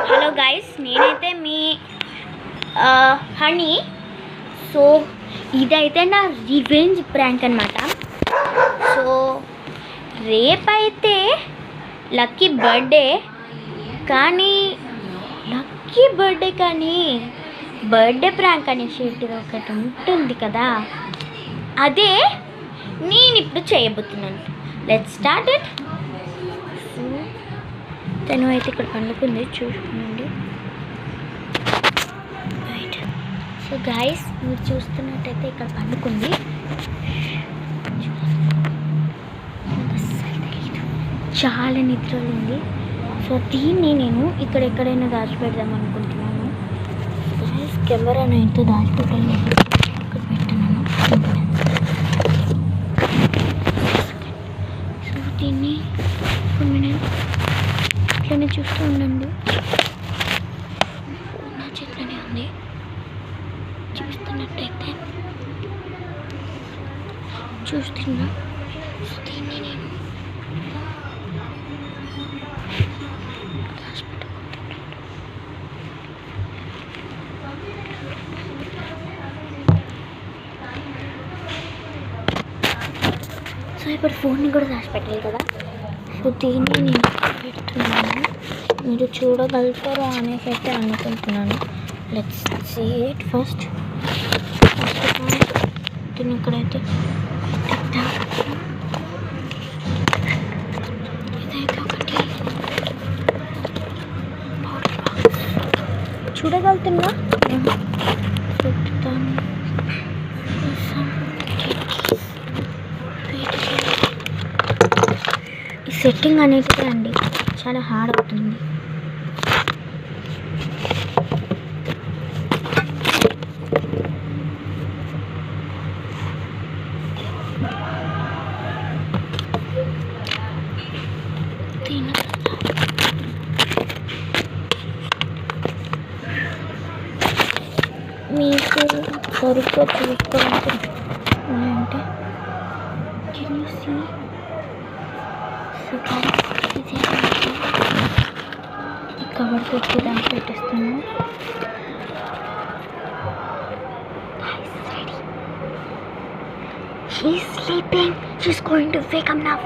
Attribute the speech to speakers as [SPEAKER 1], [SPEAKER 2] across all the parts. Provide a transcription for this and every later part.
[SPEAKER 1] Hello guys, నేనైతే మీ honey. So ఇదైతే నా రివెంజ్ ప్రాంక్ అనమాట. సో రేపైతే లక్కీ బర్త్డే, కానీ బర్త్డే ప్రాంక్ అనేసి ఒకటి ఉంటుంది కదా, అదే నేను ఇప్పుడు చేయబోతున్నాను. Let's start it. తను అయితే ఇక్కడ పండుకుంది, చూసుకోండి. రైట్. సో గైస్, మీరు చూస్తున్నట్టయితే ఇక్కడ పండుకుంది. చాలా నిద్రలు ఉంది. సో దీన్ని నేను ఇక్కడ ఎక్కడైనా దాచిపెడదాం అనుకుంటున్నాను. గైస్, కెమెరాను ఎంతో దాచిపెట్టాను, ఇక్కడ పెట్టినాను. సో దీన్ని ఇట్లనే చూస్తూ ఉండండి. నా చేతిలోనే ఉంది, చూస్తున్నట్టయితే చూస్తున్నా. దీన్ని నేను సో ఇప్పుడు ఫోన్ని కూడా దాచిపెట్టాలి కదా. సో దీన్ని నేను పెడుతున్నాను, మీరు చూడగలుగుతారా అనేసి అయితే అనుకుంటున్నాను. Let's see it first. దీన్ని ఇక్కడైతే ఇదైతే ఒకటి చూడగలుగుతున్నా. చెప్తాను. ఈ సెట్టింగ్ అనేది అండి చాలా హార్డ్ అవుతుంది. మీకు సరిగ్గా చూసుకోవాలంటే కెన్ యూ సీ? కవర్ పెట్టి దాన్ని పెట్టేస్తాను. She's sleeping. She's going to wake up now.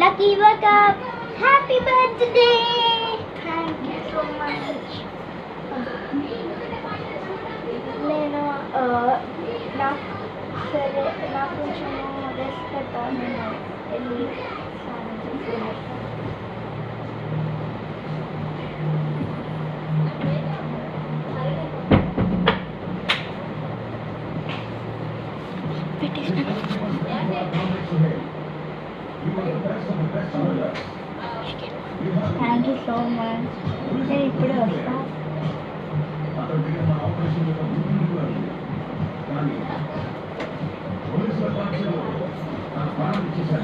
[SPEAKER 1] Lucky, wake up! Happy birthday! Thank you so much. నేను సరే నాకు కొంచెం రెస్ట్ పెట్టాను. నేను వెళ్ళి స్నానం చేసి పెట్టేసినాను. Thank you so much. నేను ఇప్పుడే వస్తా.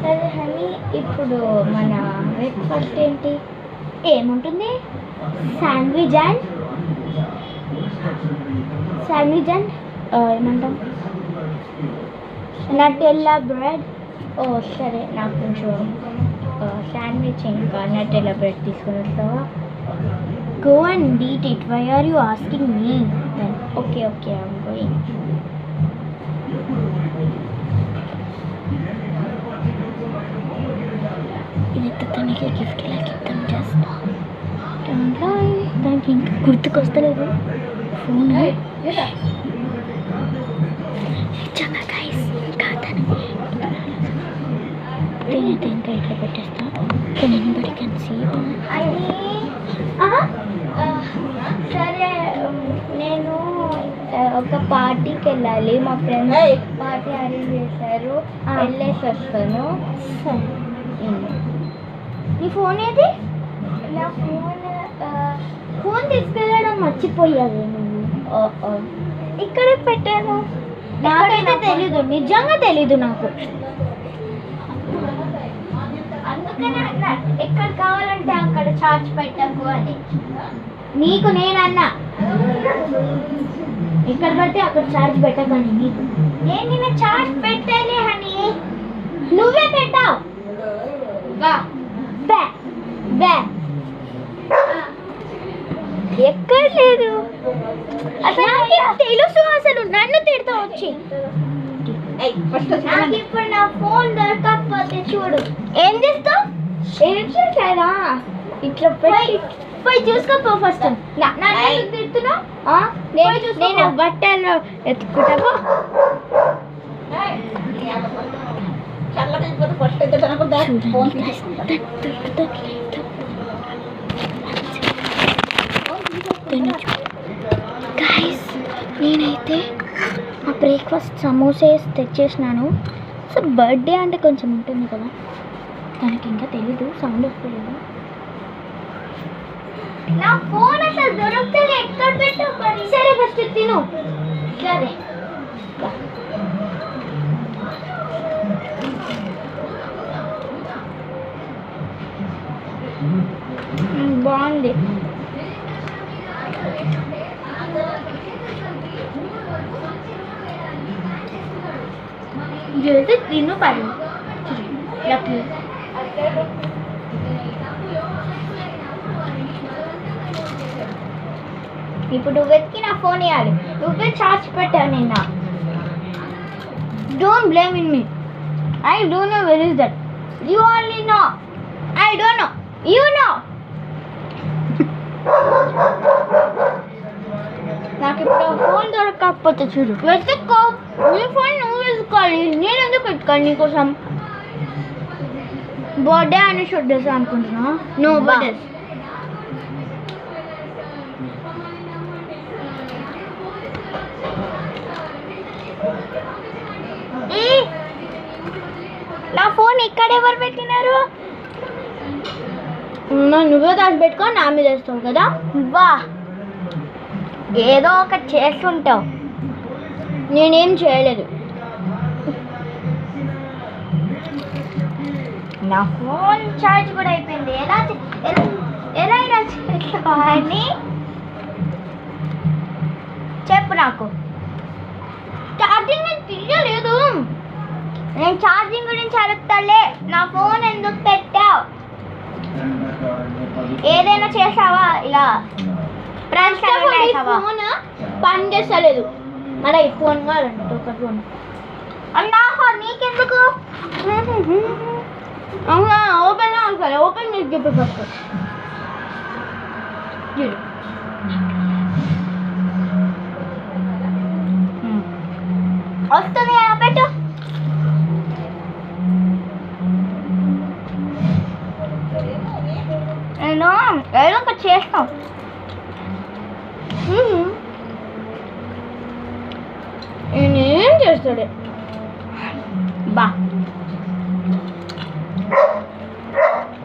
[SPEAKER 1] సరే హనీ, ఇప్పుడు మన బ్రేక్ఫాస్ట్ ఏంటి? ఏముంటుంది? శాండ్విచ్ అండ్ ఏమంటాం, నటెల్లా బ్రెడ్. ఓ సరే, నాకు కొంచెం శాండ్విచ్ ఇంకా నటెల్లా బ్రెడ్ తీసుకుని వస్తావా? Go and eat it. Why are you asking me then? Okay, I'm going. ఇదైతే తనకి గిఫ్ట్ లాగా ఇద్దాం. జస్ట్ దానికి ఇంకా గుర్తుకొస్తలేదు ఫోన్. ఇచ్చాక గైస్, ఇంకా నేనైతే ఇంకా ఇట్లా పెట్టేస్తా. Anybody can see. సరే, నేను ఒక పార్టీకి వెళ్ళాలి, మా ఫ్రెండ్స్ పార్టీ అరేంజ్ చేశారు, వెళ్ళేసి వస్తాను. నీ ఫోన్ ఏది? నా ఫోన్ తీసుకెళ్ళడం మర్చిపోయావు నువ్వు. ఇక్కడే పెట్టాను. నాకైతే తెలీదు, నిజంగా తెలీదు నాకు. అందుకనే ఎక్కడ కావాలంటే అక్కడ ఛార్జ్ పెట్టకు అని నీకు నేనన్నా. ఎక్కడ పడితే అక్కడ ఛార్జ్ పెట్టకని నీకు. నేను నిన్న ఛార్జ్ పెట్టాలి అని నువ్వే పెట్టావు. ఎక్కడ లేదు అసలు తెలుసు. అసలు నన్ను తిడతా వచ్చి. నాకు ఇప్పుడు నా ఫోన్ దొరకకపోతే చూడు ఏం చేస్తావు. ఏం చేశారా? ఇట్లా పోయి చూసుకోపో ఫస్ట్. తిడుతున్నావు. నేను బట్టలు ఎత్తుకుంటావా? గైస్, నేనైతే ఆ బ్రేక్ఫాస్ట్ సమోసాస్ తెచ్చేసినాను. సో బర్త్డే అంటే కొంచెం ఉంటుంది కదా, దానికి ఇంకా తెలీదు, సౌండ్ వస్తలేదు. నా ఫోన్ అసలు దొరకలేదు, ఎక్కడ పెట్టు. సరే ఫస్ట్ తిను. సరే బాగుంది. జల్దీ తిను పడి. ఇప్పుడు వెతికి నా ఫోన్ ఇవ్వాలి. నువ్వే ఛార్జ్ పెట్టావు నిన్న. Don't blame in me. I don't know where is that. You only know. I don't know. You know. నాకు ఇప్పుడు ఫోన్ దొరకకపోతే చూడు వెతుక్కో. నీ ఫోన్ నువ్వు వెతుక్కోవాలి, నేను ఎందుకు పెట్టుకోవాలి నీకోసం. బర్త్డే అని షూట్ చేస్తా అనుకుంటున్నా. No birthday. నా ఫోన్ ఇక్కడ ఎవరు పెట్టినారు? నువ్వే దాచి పెట్టుకో, నా మీద వేస్తావు కదా. వా, ఏదో ఒకటి చేస్తుంటావు. నేనేం చేయలేదు. నా ఫోన్ ఛార్జ్ కూడా అయిపోయింది. ఎలా ఇలా చేసుకోవాలి చెప్పు నాకు. ఛార్జింగ్ నేను తీయలేదు. నేను ఛార్జింగ్ గురించి అడుగుతాలే. నా ఫోన్ ఎందుకు పెట్టావు? ఏదైనా చేసావా ఇలా? ఫోన్ పని చేస్తలేదు. మరి ఈ ఫోన్ కావాలంటే ఒక ఫోన్ అన్నా. నీకెందుకు? అవునా, ఓపెన్ అవుతుంది. ఓపెన్ చేసి చెప్పి ఫస్ట్. వస్తుంది కదా, పెట్టు. నేను ఏదో ఒకటి చేస్తాం. నేనేం చేస్తాడే బా.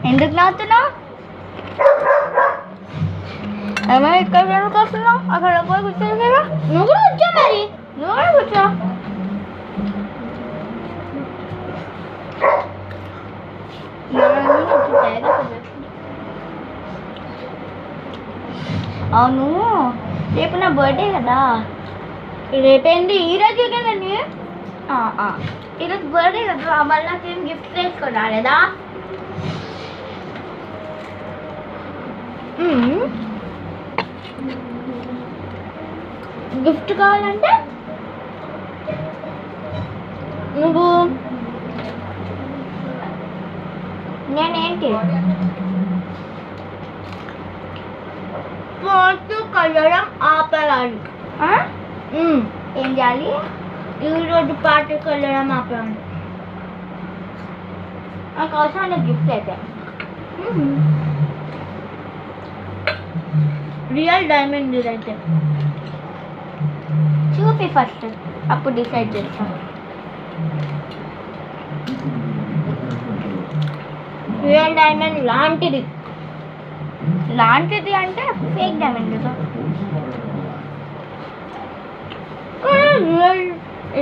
[SPEAKER 1] ఎందుకు నవ్వుతున్నావు? ఏమో ఇక్కడ ఎందుకు వస్తున్నావు? అక్కడ పోయి కూర్చోదు కదా. నువ్వు కూడా కూర్చో. మరి నువ్వు కూడా కూర్చో. అవును, రేపు నా బర్త్డే కదా. రేపేంటి? ఈరోజు కదండి. ఈరోజు బర్త్డే కదా, మళ్ళీ నాకేం గిఫ్ట్ తీసుకొని రాలేదా? గిఫ్ట్ కావాలంటే నువ్వు నేనేంటి పాటు కలడం ఆపేయాలి. ఏం చేయాలి? ఈరోజు పాటు కలడం ఆపేయాలి. నాకు అవసరం గిఫ్ట్ అయితే రియల్ డైమండ్ ఇదైతే. చూపి ఫస్ట్, అప్పుడు డిసైడ్ చేస్తాం. రియల్ డైమండ్ లాంటిది అంటే ఫేక్ డైమండ్ కదా.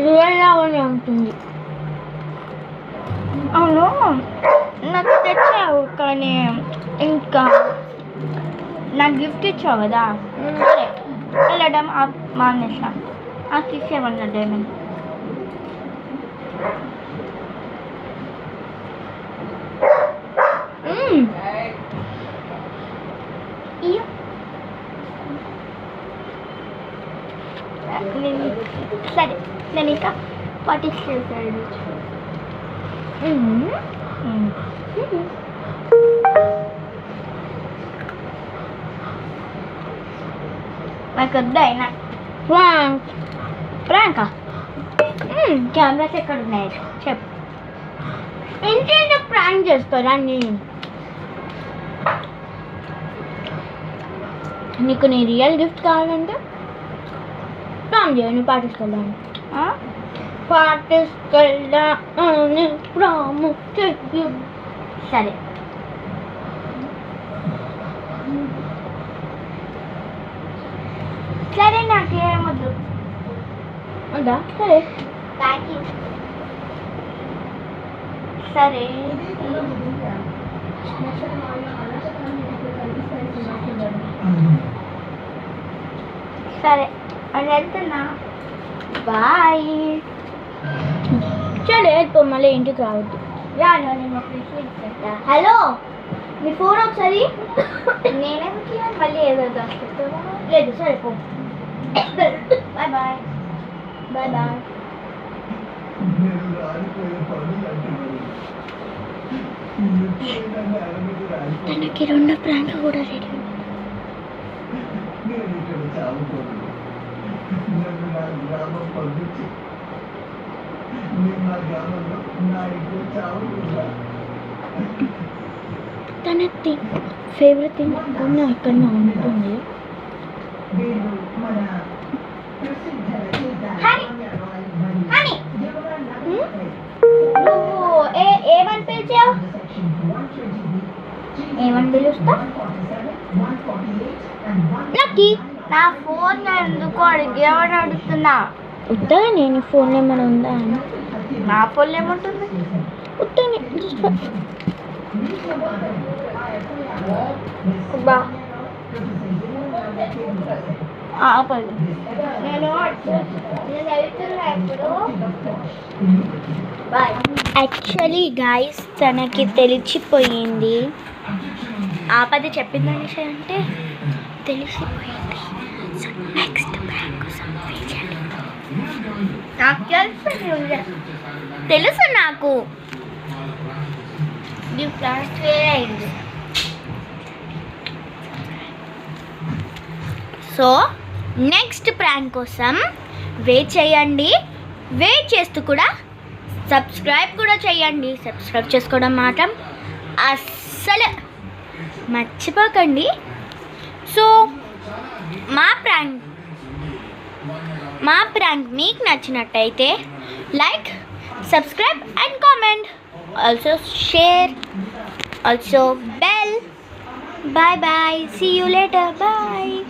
[SPEAKER 1] రియల్ లాగానే ఉంటుంది. అవును, నాకు తెచ్చావు కానీ ఇంకా నాకు గిఫ్ట్ ఇచ్చావు కదా, సరే వెళ్ళడం మానేసా. నాకు ఇచ్చేవన్నా డైమండ్. సరే నేను ఇంకా పార్టిసిపేట్ చేశాడు. నాకు వద్దు అయినా ప్రాంకా. కెమెరాస్ ఎక్కడ ఉన్నాయి చెప్పు. ఇంకేంటే ప్రాంక్ చేస్తారా నీకు నీ రియల్ గిఫ్ట్ కావాలంటే ప్రాంక్ చేయను. పాటిస్తాను సరే. సరే నాకేమొద్దు ఉందా? సరే థ్యాంక్ యూ. సరే సరే అని వెళ్తున్నా. బాయ్. చలో వెళ్ళిపో, మళ్ళీ ఇంటికి రావద్దు. రాను, నేను హలో మీ ఫోన్ ఒకసారి. నేనేమిటి మళ్ళీ ఏదో దాచుకుంటావా? లేదు, సరే పో. Bye bye bye bye. తనకి రెండో ప్రాంక్ కూడా రెడీ. తన ఫేవరెట్ థింగ్ ఇక్కడ ఉంటుంది. నువ్వు ఏమని పిలిచావు? ఏమని పిలుస్తా? నా ఫోన్ ఎందుకు అడిగేవాడు అడుగుతున్నా. ఉత్తగా నేను ఫోన్ ఏమైనా ఉందా అని. నా ఫోన్లో ఏముంటుంది? ఉత్తని బా యాక్చువల్లీ గాయస్ తనకి తెలిసిపోయింది. ఆపద చెప్పిందని అంటే తెలిసిపోయింది. సో నెక్స్ట్ ప్రాంక్ కోసం తెలుసు నాకు. సో నెక్స్ట్ ప్రాంక్ కోసం వెయిట్ చేయండి. వెయిట్ చేస్తూ కూడా సబ్స్క్రైబ్ కూడా చేయండి. సబ్స్క్రైబ్ చేసుకోవడం మాత్రం అస్సలు మర్చిపోకండి. సో మా ప్రాంక్ మీకు నచ్చినట్టయితే like, subscribe and comment, also share, also bell. Bye bye. See you later. Bye.